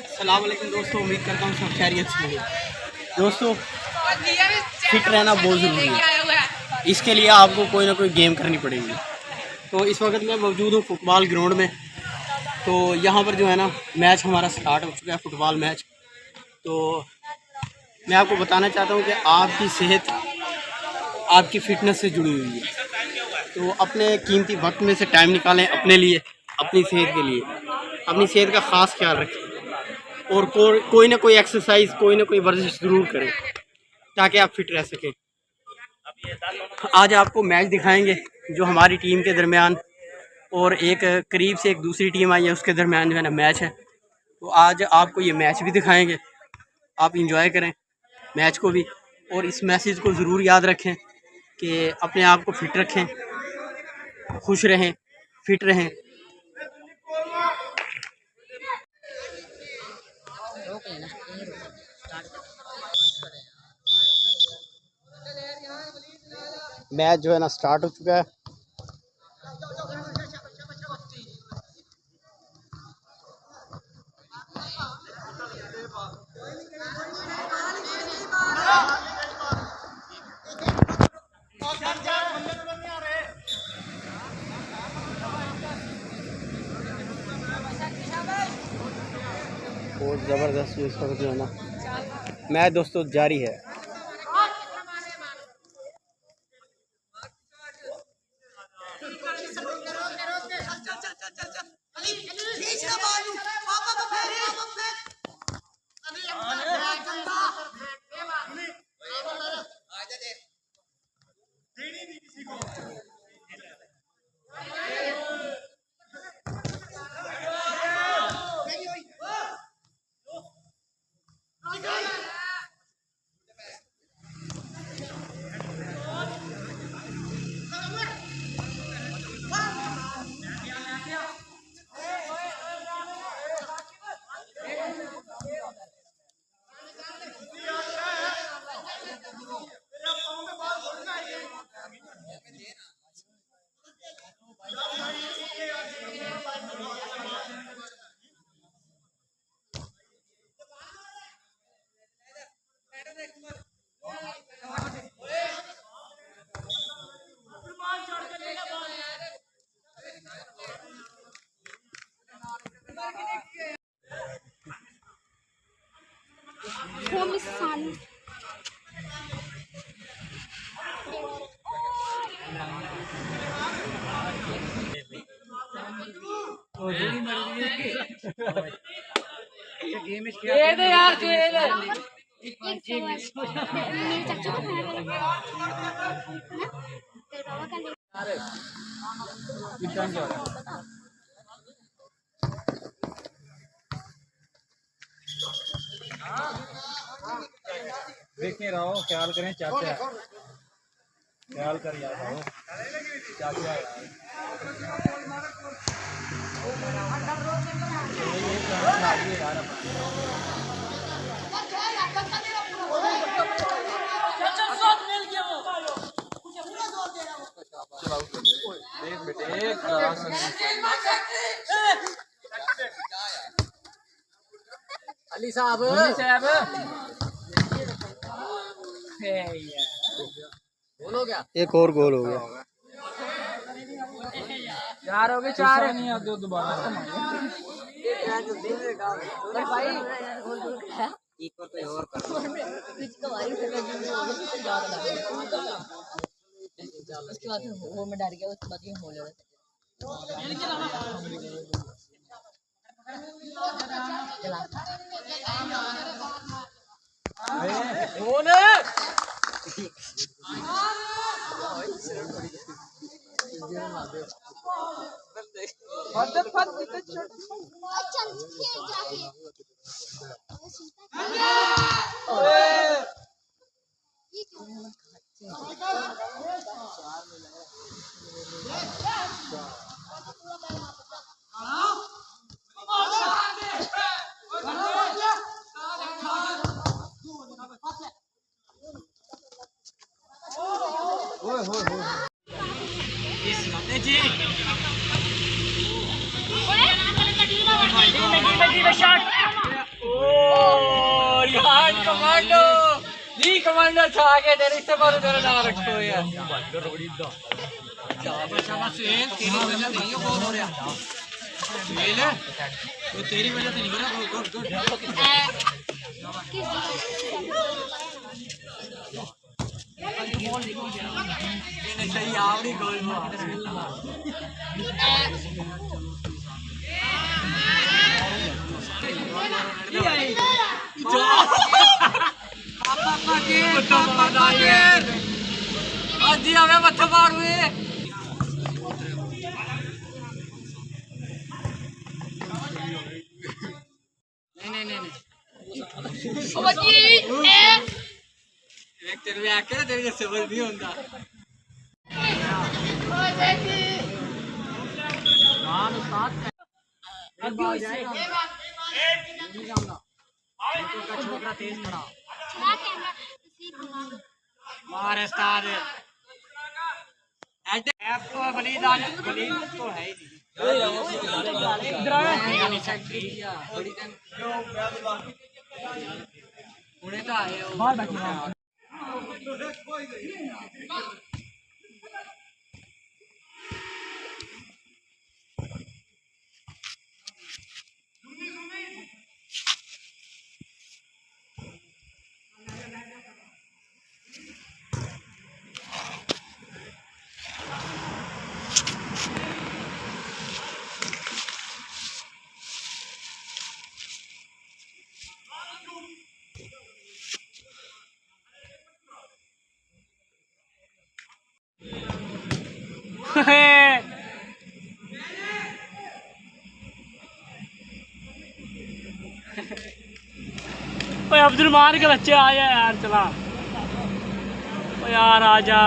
अस्सलाम वालेकुम दोस्तों, उम्मीद करता हूँ सब खैरियत से होंगे। दोस्तों, फिट रहना बहुत ज़रूरी है। इसके लिए आपको कोई ना कोई गेम करनी पड़ेगी। तो इस वक्त मैं मौजूद हूँ फुटबॉल ग्राउंड में। तो यहाँ पर जो है ना मैच हमारा स्टार्ट हो चुका है, फुटबॉल मैच। तो मैं आपको बताना चाहता हूँ कि आपकी सेहत आपकी फ़िटनेस से जुड़ी हुई है। तो अपने कीमती वक्त में से टाइम निकालें अपने लिए, अपनी सेहत के लिए। अपनी सेहत का ख़ास ख्याल रखें और कोई ना कोई एक्सरसाइज, कोई ना कोई वर्जिश ज़रूर करें ताकि आप फिट रह सकें। आज आपको मैच दिखाएंगे जो हमारी टीम के दरमियान और एक करीब से एक दूसरी टीम आई है, उसके दरमियान जो है ना मैच है। तो आज आपको ये मैच भी दिखाएंगे, आप इंजॉय करें मैच को भी। और इस मैसेज को ज़रूर याद रखें कि अपने आप को फिट रखें, खुश रहें, फिट रहें। मैच जो है ना स्टार्ट हो चुका है। बहुत ज़बरदस्त इस वक्त जो है ना मैच दोस्तों जारी है। देखे रहो, ख्याल करें चाचा, ख्याल कर यार रहो चाचा यार। देख बेटे अली साहब गोल हो गया, एक और गोल हो गया। चार हो गए, चार नहीं है, दो दोबारा भाई एक और कर उसके बाद वो मैं डर गया, उसके बाद ये हो गया। यार कमांडो जी कमांडो छा के तेरे से बारे तेरा नाम रखो यार शाबाश तेरी वजह से नहीं बहुत हो रहा ले वो तेरी वजह से नहीं हो रहा गुड गुड सही आवड़ी गोल जी हमें मत मार हुए नहीं एक तेरे में आके तेरे जैसे सबर नहीं होता छोटा तेज खड़ा मार स्टार एफ तो बलिदान बलि तो है ही नहीं फैक्ट्री बड़ी दिन उन्हें तो आए बाहर बैठे अब्दुल मान के बच्चे आ जा यार चला यार आजा